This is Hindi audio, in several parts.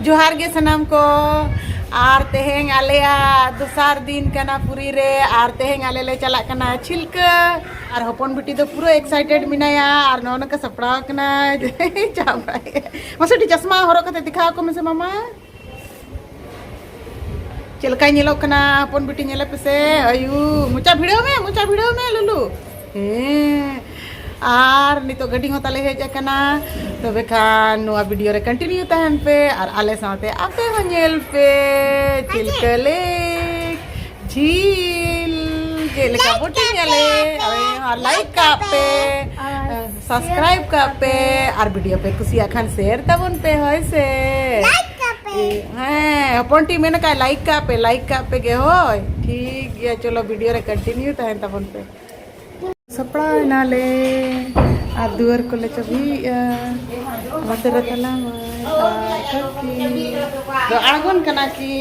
जोहार गे सनाम को आर तेहेंग आलेया दोसार दिन कना पुरी रे आर तेहेंग आले ले चला कना छिलका आर हपन बिटी तो पूरा एक्साइटेड मिनाया आर नौन का सपड़ा कना चाबाई मसे चश्मा हरो कते दिखाओ को मसे मामा चिलका नेलो कना हपन बिटी नेले पेसे अयु मुचा भिड़ो में लुलु आर नितो गड्डी हो ताले हेज कना तबे खान नुआ वीडियो रे कंटिन्यू तहन पे और आले साथे आपे हो नेल पे चिलकले झील जेलेका बोटी नेले और लाइक का पे सब्सक्राइब का पे और वीडियो पे कुसिया खान शेयर तबन पे होय से हाँ हपनटी मेन का लाइक का पे गे होय ठीक है चलो वीडियो रे कंटिन्यू तहन तबन पे सपड़ा नाले आ दुआर को ले चबी मतरे तला तो आगोन कना की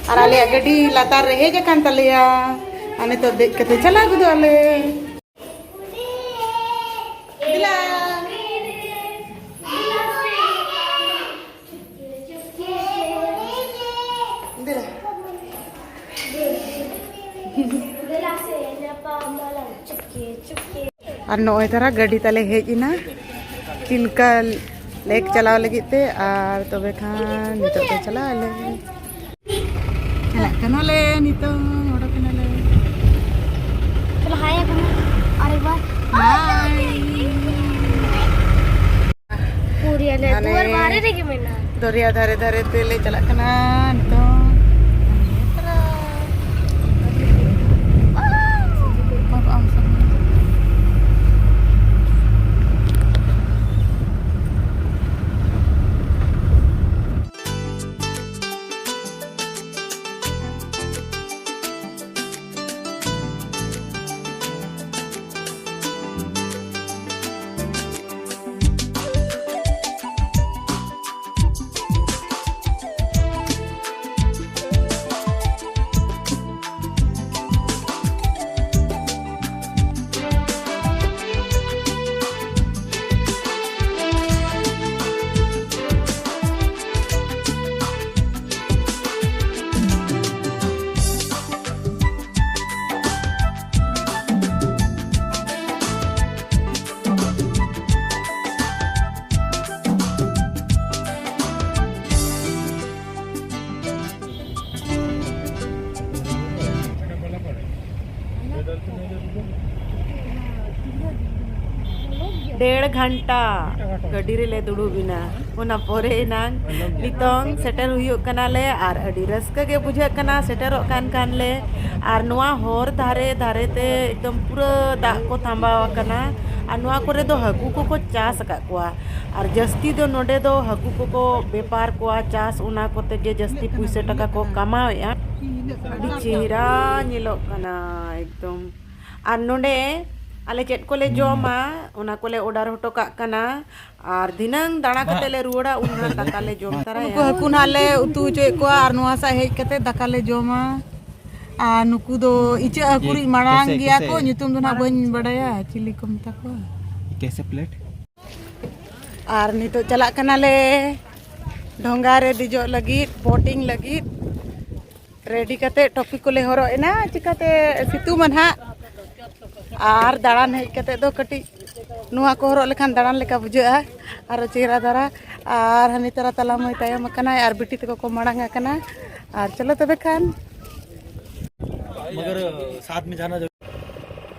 और आले गड्डी लातार रे हेज कान तलिया आने तो देख के चला गुदो आले दिला और नोए तरह गड्डी तले हेजना चिलका लेक चलाव लगी ते और तबे खान नितो ते चला ले चला कनले नितो ओडो कनले चला हाय अरे वाह हाय पूरी ले दुआर बारे रे के मेना दरिया धारे धारे ते ले चला कना नितो डेढ़ घंटा गड्डी रे ले दुड़ू बिना उना पोरे नांग नितोंग सेटर हुयो कनाले आर अडी रस्का के बुझे कना सेटरो कान ले आर नुआ होर धारे धारे ते एकदम पूरा दाग को थांबावा कना आर नुआ कोरे दो हकू को चास का कुआ आर जस्ती दो नोडे दो हकू को व्यापार कुआ चास उना कोते जे जस्ती पैसे टका को कमाया अडी चेहरा नेलो कना एकदम आर नोडे आले चेट को ले जोमा उना को ले ऑर्डर हटो का कना और दिनंग दाना कते ले रुड़ा उना दाका ले जोम तारा को हकुन हाले उतु चे को आर नुआ सा हेज कते दाका ले जोमा आ नुकु दो इचे अकुरी मांग गया को nyutum दो ना बन बड़ाया चिली को मता को कैसे प्लेट आर नितो चला कना ले ढोंगा रे दिजो लगी बोटिंग लगी रेडी कते टॉपिक को ले हरो एना चिकाते सितु मनहा आर दाड़ान हेज कते दो कटी नुआ को हरो लेखान दाड़ान लेका बुझा आर चेहरा दारा आर हनी तरह तला मई तायम कना आर बिटी तको को मांगा कना आर चलो तबे खान मगर साथ में जाना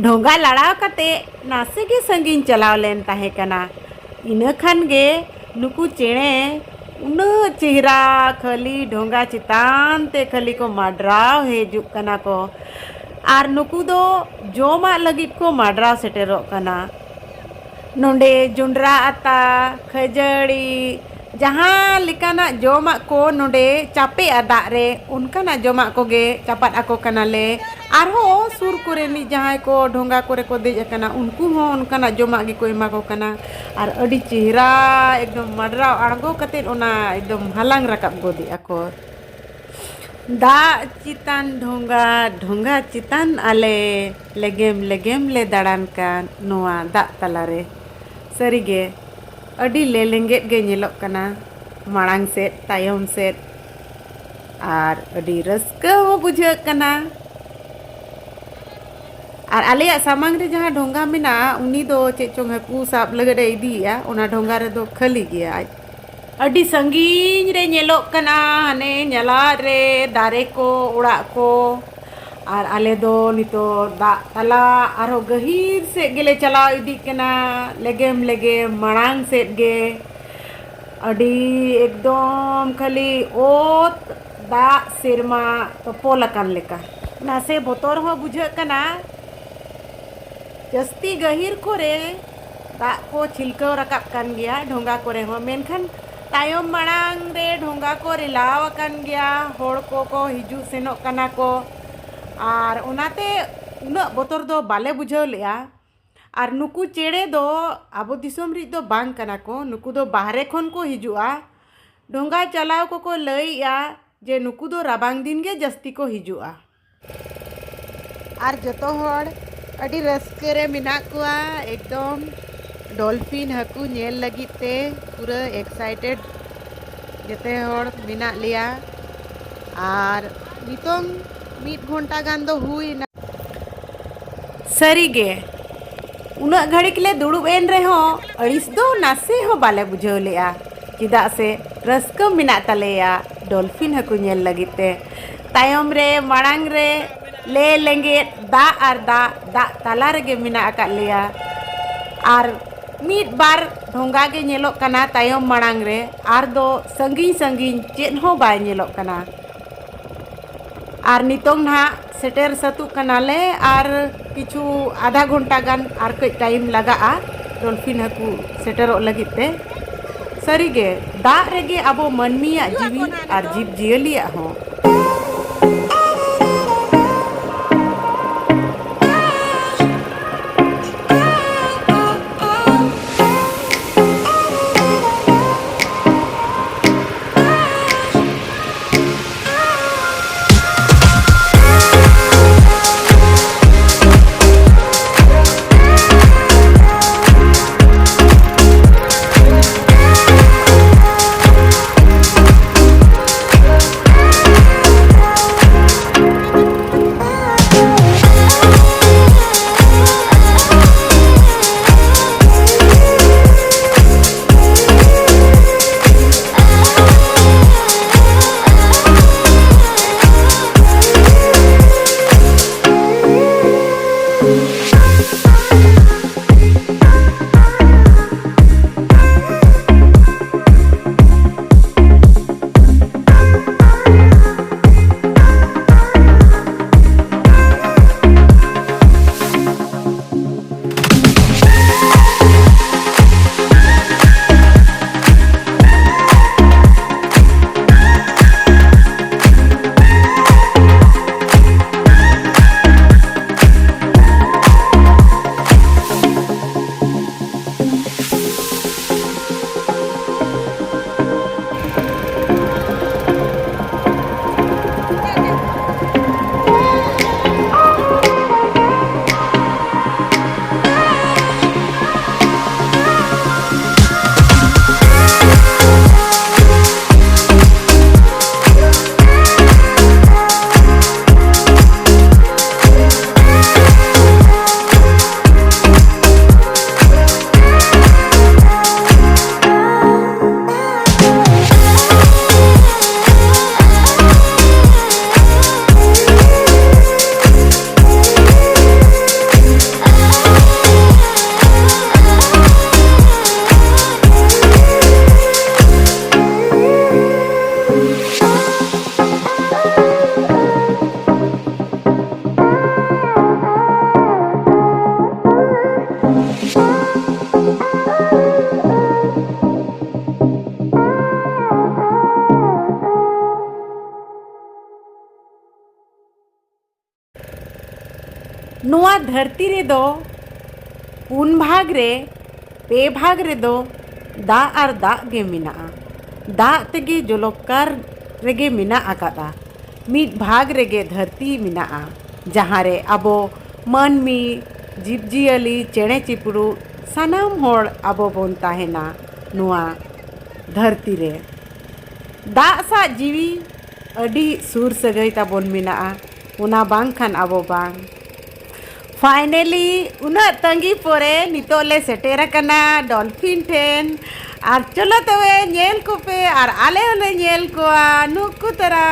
ढोंगा लड़ाव कते नासे के संगीन चलाव लेन ताहे कना इना खान गे नुकु चेणे उन चेहरा खाली ढोंगा चितान ते खाली को माडराव हेजुक कना को आर नुकु दो जोमा लगित को माडरा सेटेरो कना नोंडे जुंडरा आता खजड़ी जहाँ लिकाना जोमा को नोंडे चापे अदा रे उनकाना जोमा को गे चापात आको कना ले आर हो सुर कोरे नि जहाँ को ढोंगा कोरे को देज कना उनको हो उनकाना जोमा गे को एमा को कना आर अडी चेहरा एकदम माडरा आड़गो कते ओना एकदम हलांग रकाब गोदी आको दा चितान ढोंगा ढोंगा चितान आले लेगेम ले दाड़ान का नोआ दा तलारे सरीगे अडी ले लेंगे गे नेलोक कना माड़ांग से तायम से और अड़ी रस्का हो बुझे कना और आलिया सामांग रे जहाँ ढोंगा मेना उनी दो चे चोंग हकू साब लगड़े इदिया उना ढोंगा रे दो खाली गया अड़ी संगीन रे नेलो कना हने नेला रे दारे को उड़ा को और आले दो नितो दा तला आरो गहीर से गेले चलाव इदी कना लेगेम माड़ांग से गे अड़ी एकदम खाली ओत दा सिरमा तो पोलकान लेका नासे बोतोर हो बुझे कना जस्ती गहीर कोरे दा को छिलकाव रकाब कान गया ढोंगा कोरे हो मेनखान तायम माड़ांग रे ढोंगा को रिलाव कान गया होड़ को हिजू सेनो कना को और उनाते उना बोतोर दो बाले बुझाव लेया और नुकु चेड़े दो आबो दिसोम रि दो बांग कना को नुकु दो बाहरे खन को हिजुआ ढोंगा चलाव को लइया जे नुकु दो राबांग दिन गे जस्ती को हिजुआ और जतो होड़ अड़ी रस्के रे मिना कुआ एकदम डॉल्फिन हकू नेल लगी ते पूरा एक्साइटेड जते होड़ मिना लिया और नितोंग मीट घंटा गान दो हुई ना सरी गे उना घड़ी के लिए दुड़ुब एन रहे हो अड़िस दो नासे हो बाले बुझाव लेया चिदा से रस्का मिना तलेया डॉल्फिन हकू नेल लगी ते तायम रे माड़ांग रे ले लेंगे दा और दा तला रे मिना आका लिया और मीट बार ढोंगा के नेलो कना तायम माड़ांग रे और दो संगीन चेन हो बाय नेलो कना और नितोंग ना सेटेर सतु कनाले और किछु आधा घंटा गान और कई टाइम लगा डॉल्फिन हकू सेटेरो लगित ते सरी गे दा रेगे अबो मनमिया जीवी और जीव जियलिया हो नुआ धरती रे दो पुन भाग रे पे भाग रे दो दा और दा गे मिना दा तेगे जलोकार रेगे मिना आकादा मीट भाग रेगे धरती मिना जहाँ रे अबो मनमी जीवजियाली चेणे चिपड़ू सानाम होड़ अबो बोन ताहेना नुआ धरती रे दाग सा जीवी अडी सुर सगई ताबोन मेनाआ उना बांग खान आबो बांग फाइनली उना तंगी पोरे नितो ले सेटेर कना डॉल्फिन ठेन आर चलो तवे नेल को पे आर आले होले नेल को नुकु तरा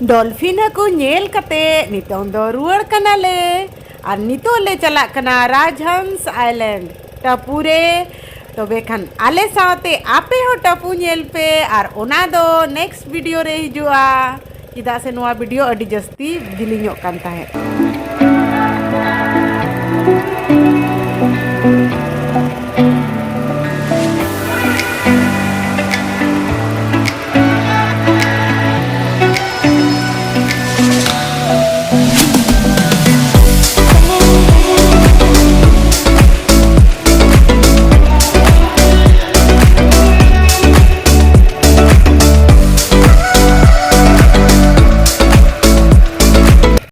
डॉल्फिन को नेल कते नितों दो रुआड़ कना ले और नितो ले चला कना राजहंस आइलैंड टपूरे तो बेखान आले सावते आपे हो टपू नेल पे और ओना दो नेक्स्ट वीडियो रे हिजुआ चिदा से नुआ वीडियो अडी जस्ती दिलिङो कान ताहे।